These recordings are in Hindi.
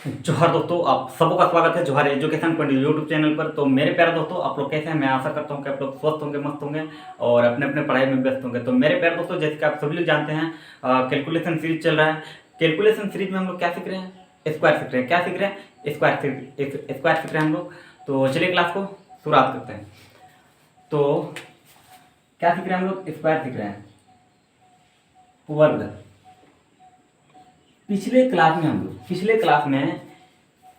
जोहार दोस्तों, आप सबका स्वागत है जोहार एजुकेशन पॉइंट यूट्यूब चैनल पर। तो मेरे प्यारे दोस्तों, आप लोग कैसे हैं? मैं आशा करता हूं कि आप लोग स्वस्थ होंगे, मस्त होंगे और अपने अपने पढ़ाई में व्यस्त होंगे। तो मेरे प्यारे दोस्तों, जैसे कि आप सभी लोग जानते हैं, कैलकुलेशन सीरीज चल रहा है। कैलकुलेशन सीरीज में हम लोग क्या सीख रहे हैं? स्क्वायर सीख रहे हैं। क्या सीख रहे हैं? स्क्वायर सीख रहे हैं हम लोग। तो चलिए क्लास को शुरुआत करते हैं। तो क्या सीख रहे हैं हम लोग? स्क्वायर सीख रहे हैं, वर्ग। पिछले क्लास में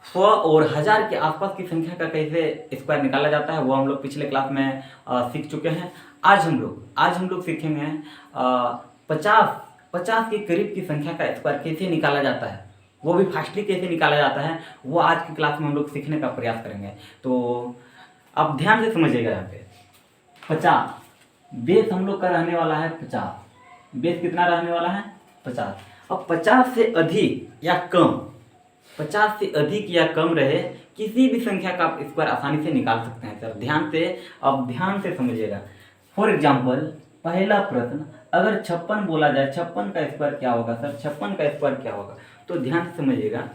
100 और 1000 के आसपास की संख्या का कैसे स्क्वायर निकाला जाता है वो हम लोग पिछले क्लास में सीख चुके हैं। आज हम लोग सीखेंगे 50 के करीब की संख्या का स्क्वायर कैसे निकाला जाता है, वो भी फास्टली कैसे निकाला जाता है, वो आज की क्लास में हम लोग सीखने का प्रयास करेंगे। तो आप ध्यान से समझिएगा। यहाँ पे 50 बेस हम लोग का रहने वाला है। 50 बेस कितना रहने वाला है? 50। अब 50 से अधिक या कम, 50 से अधिक या कम रहे किसी भी संख्या का आप स्क्वायर आसानी से निकाल सकते हैं। सर ध्यान से समझिएगा। फॉर एग्जाम्पल, पहला प्रश्न, अगर 56 बोला जाए, 56 का स्क्वायर क्या होगा? सर 56 का स्क्वायर क्या होगा? तो ध्यान से समझिएगा।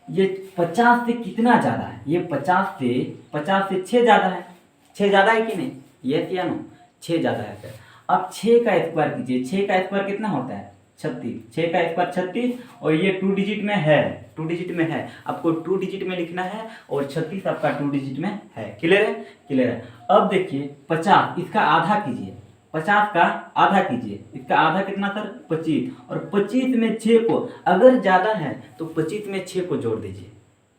ये 50 से कितना ज़्यादा है? ये 50 से 6 ज़्यादा है। 6 ज़्यादा है कि नहीं? यस या नो? 6 ज़्यादा है सर। अब 6 का स्क्वायर कीजिए। 6 का स्क्वायर कितना होता है? 36। 6 का स्क्वायर 36 और ये 2 डिजिट में है। 2 डिजिट में है, आपको 2 डिजिट में लिखना है और 36 आपका 2 डिजिट में है। क्लियर है? क्लियर है। अब देखिए 50, इसका आधा कीजिए। 50 का आधा कीजिए। इसका आधा कितना सर? 25। और 25 में 6 को अगर ज़्यादा है तो 25 में 6 को जोड़ दीजिए।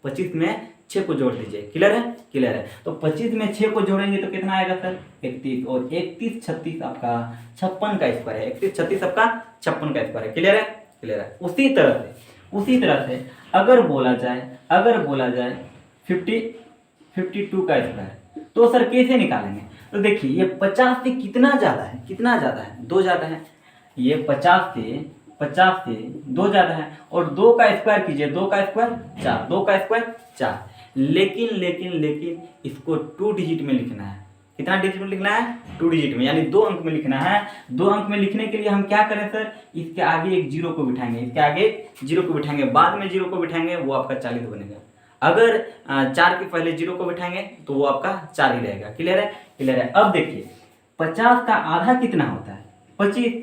25 में 6 को जोड़ दीजिए। क्लियर है? क्लियर है। तो 25 में 6 को जोड़ेंगे तो कितना आएगा सर? 31। और 31 36 आपका 56 का स्क्वायर है। 31 36 आपका 56 का स्क्वायर है। क्लियर है? क्लियर है। उसी तरह से अगर बोला जाए 52 का स्क्वायर, तो सर कैसे निकालेंगे? तो देखिए ये 50 से कितना ज़्यादा है? 2 ज़्यादा है। ये 50 से 2 ज़्यादा है और 2 का स्क्वायर कीजिए। 2 का स्क्वायर 4। 2 का स्क्वायर 4। लेकिन इसको 2 डिजिट में लिखना है। कितना डिजिट में लिखना है? 2 डिजिट में, यानी 2 अंक में लिखना है। 2 अंक में लिखने के लिए हम क्या करें सर? इसके आगे एक जीरो को बिठाएंगे। बाद में जीरो को बिठाएंगे, वो आपका 40 बनेगा। अगर 4 के पहले जीरो को बिठाएंगे तो वो आपका 4 ही रहेगा। क्लियर है? क्लियर है। अब देखिए 50 का आधा कितना होता है? 25।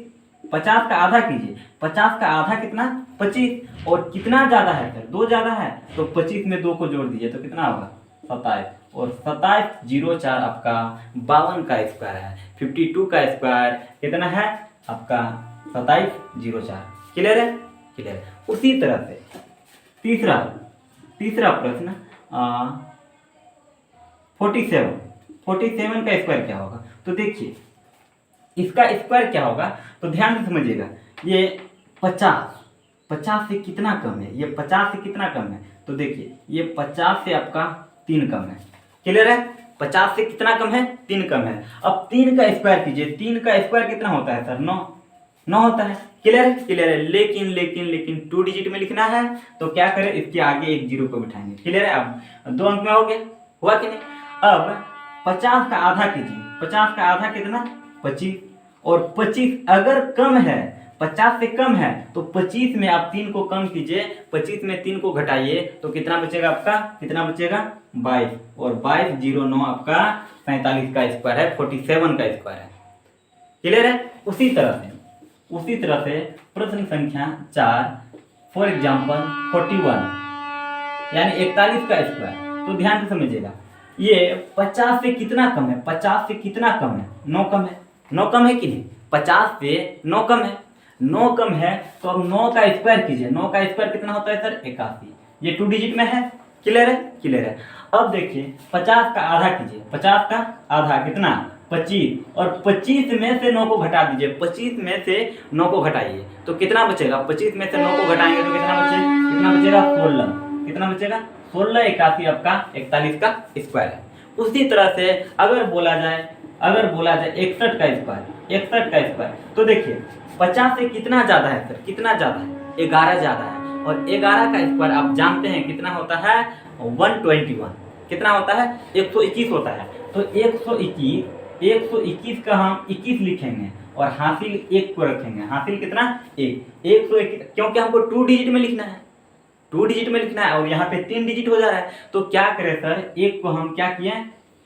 50 का आधा कीजिए। 50 का आधा कितना? 25। और कितना ज़्यादा है सर? 2 ज़्यादा है। तो 25 में 2 को जोड़ दीजिए तो कितना होगा? 27। और 27 0 4 आपका 52 का स्क्वायर है। 52 का स्क्वायर कितना है आपका? 27 0 4। क्लियर है? क्लियर है। उसी तरह से तीसरा प्रश्न 47 का स्क्वायर क्या होगा? तो देखिए इसका स्क्वायर क्या होगा, तो ध्यान से समझिएगा। ये 50 से कितना कम है? ये 50 से कितना कम है? तो देखिए ये 50 से आपका 3 कम है। क्लियर है? 50 से कितना कम है? 3 कम है। अब 3 का स्क्वायर कीजिए। 3 का स्क्वायर कितना होता है सर? 9 होता है। क्लियर है? क्लियर है। लेकिन 2 डिजिट में लिखना है तो क्या करें? इसके आगे एक जीरो को बिठाएंगे। क्लियर है? अब 2 अंक में हो गया, हुआ कि नहीं? अब 50 का आधा कीजिए। 50 का आधा कितना? 25। और 25 अगर कम है, 50 से कम है तो 25 में आप 3 को कम कीजिए। 25 में 3 को घटाइए तो कितना बचेगा आपका? कितना बचेगा? 22। और 22 0 9 आपका 47 का स्क्वायर है। 47 का स्क्वायर है। क्लियर है? उसी तरह से प्रश्न संख्या 4, फॉर एग्जाम्पल 41 यानी 41 का स्क्वायर। तो ध्यान से समझिएगा। ये 50 से कितना कम है? 50 से कितना कम है? 9 कम है। 9 कम है कि नहीं? 50 से 9 कम है। 9 कम है तो अब 9 का स्क्वायर कीजिए। 9 का स्क्वायर कितना होता है सर? 81। ये 2 डिजिट में है। क्लियर है? क्लियर है। अब देखिए 50 का आधा कीजिए। 50 का आधा कितना? 25। और 25 में से 9 को घटा दीजिए। 25 में से 9 को घटाइए तो कितना बचेगा? 25 में से 9 को घटाएंगे तो कितना बचेगा? 16। कितना बचेगा? 16। 81 आपका 41 का स्क्वायर है। उसी तरह से अगर बोला जाए 61 का स्क्वायर, तो देखिए 50 से कितना ज़्यादा है सर? कितना ज़्यादा है? 11 ज़्यादा है। और 11 का स्क्वायर आप जानते हैं कितना होता है? 121। कितना होता है? 121 होता है। तो 121 का हम 21 लिखेंगे और हासिल 1 को रखेंगे। हासिल कितना? 1। 121, क्योंकि हमको 2 डिजिट में लिखना है। 2 डिजिट में लिखना है और यहाँ पे 3 डिजिट हो जा रहा है। तो क्या करें सर, एक को हम क्या किए,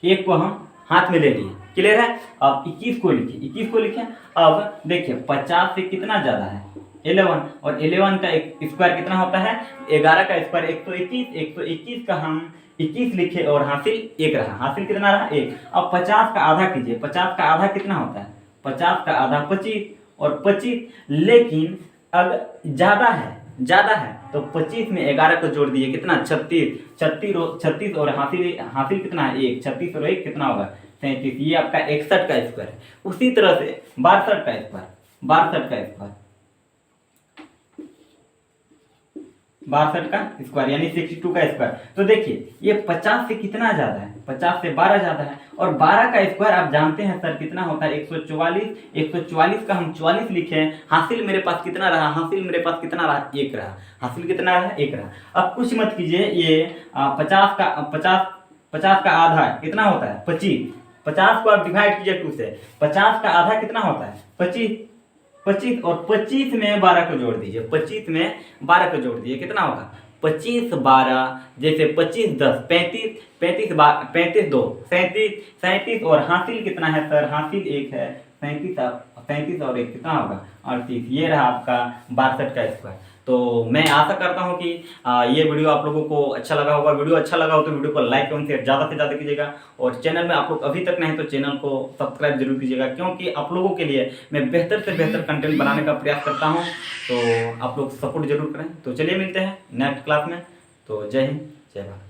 एक को हम हाथ में ले लिए। क्लियर है। अब 21 को लिखिए, 21 को लिखें। अब देखिए 50 से कितना ज़्यादा है 11, और 11 का स्क्वायर कितना होता है 11 का स्क्वायर 121, 121 का हम 21 लिखे और हासिल 1 रहा। हासिल कितना रहा 1। अब 50 का आधा कीजिए, 50 का आधा कितना होता है 50 का आधा 25 और 25, लेकिन अगर ज़्यादा है तो 25 में 11 को जोड़ दिए कितना 36 और हासिल कितना है 1, 36 और 1 कितना होगा 37। ये आपका 61 का स्क्वायर है। उसी तरह से 62 का स्क्वायर 62 का स्क्वायर यानी 62 का स्क्वायर। तो देखिए ये 50 से कितना ज़्यादा है, 50 से 12 ज़्यादा है, और 12 का स्क्वायर आप जानते हैं सर कितना होता है 144। 144 का हम 44 लिखे, हासिल मेरे पास कितना रहा, हासिल मेरे पास कितना रहा 1 रहा। हासिल कितना रहा 1 रहा। अब कुछ मत कीजिए, ये 50 का आधा कितना होता है 25। 50 को आप डिवाइड कीजिए 2 से, 50 का आधा कितना होता है 25 और 25 में 12 को जोड़ दीजिए, 25 में 12 को जोड़ दीजिए कितना होगा 25 12, जैसे 25 10 35, 35 2 37 और हासिल कितना है सर, हासिल 1 है 37 और 1 कितना होगा 38। ये रहा आपका 62 का स्क्वायर। तो मैं आशा करता हूँ कि ये वीडियो आप लोगों को अच्छा लगा होगा। वीडियो अच्छा लगा हो तो वीडियो को लाइक एवं शेयर ज़्यादा से ज़्यादा कीजिएगा, और चैनल में आप लोग अभी तक नहीं तो चैनल को सब्सक्राइब जरूर कीजिएगा, क्योंकि आप लोगों के लिए मैं बेहतर से बेहतर कंटेंट बनाने का प्रयास करता हूँ। तो आप लोग सपोर्ट जरूर करें। तो चलिए मिलते हैं नेक्स्ट क्लास में। तो जय हिंद, जय भारत।